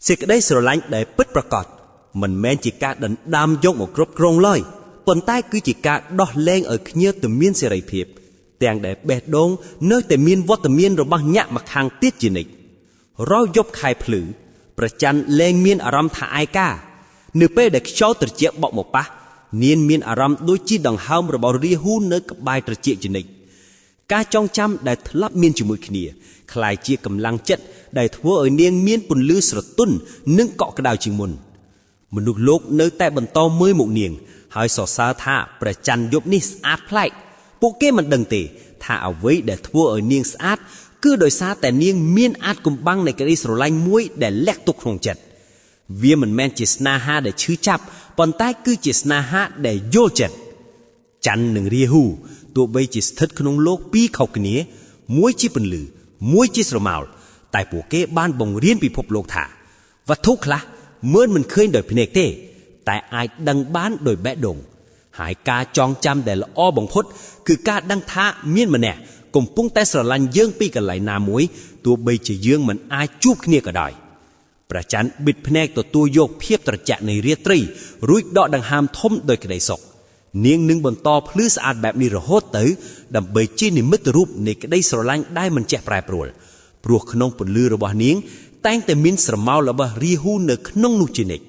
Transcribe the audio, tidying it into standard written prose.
សេចក្តីស្រឡាញ់ដែលពិតប្រាកដមិនមែនជាការដណ្ដើមយកមកគ្រប់គ្រងឡើយប៉ុន្តែគឺជាការដោះលែងឲ្យគ្នាទៅមានសេរីភាពទាំងដែលបេះដូងនៅតែមានវត្តមានរបស់ញាក់ម្ខាងទៀតជានិច្ចរាល់យប់ខែភ្លឺប្រច័នលែងមានអារម្មណ៍ថាឯកានៅពេលដែលខ្យល់ត្រជាក់បក់មកប៉ះនាងមានអារម្មណ៍ដូចជាដង្ហើមរបស់រាហូនៅក្បែរត្រចៀកជានិច្ចការចងចាំដែលធ្លាប់មានជាមួយគ្នាคล้ายជាកម្លាំងចិត្តដែលធ្វើឲ្យនាងមានពន្លឺស្រទន់និងកក់ក្ដៅជាងមុនមនុស្សលោកនៅតែបន្តមើលមកនាងហើយសរសើរថាព្រះច័ន្ទយប់នេះស្អាតប្លែកពួកគេមិនដឹងទេថាអ្វីដែលធ្វើឲ្យនាងស្អាតគឺដោយសារតែនាងមានអាចកំបាំងនៃក្តីស្រឡាញ់មួយដែលលាក់ទុកក្នុងចិត្តវាមិនមែនជាស្នេហាដែលឈឺចាប់ប៉ុន្តែគឺជាស្នេហាដែលយល់ចិត្តច័ន្ទនិងរាហូទោះបីជាស្ថិតក្នុងโลกពីរខុសគ្នាមួយជាពន្លឺមួយជាស្រមោលតែពួកគេបានបង្រៀនពិភពលោកថាវត្ថុខ្លះមើលមិនឃើញដោយភ្នែកទេតែអាចដឹងបានដោយបេះដូងហើយការចងចាំដែលល្អបំផុតគឺការដឹងថាមានម្នាក់កំពុងតែស្រឡាញ់យើងពីកន្លែងណាមួយទោះបីជាយើងមិនអាចជួបគ្នាក៏ដោយព្រះច័ន្ទបិទភ្នែកទទួលយកភាពត្រជាក់នៃរាត្រីរួចដកដង្ហើមធំដោយក្តីសុខនាងនឹងបន្តភ្លឺស្អាតបែបនេះរហូតទៅដើម្បីជានិមិត្តរូបនៃក្តីស្រឡាញ់ដែលមិនចេះប្រែប្រួលព្រោះក្នុងពន្លឺរបស់នាងតែងតែមានស្រមោលរបស់រាហូនៅក្នុងនោះជានិច្ច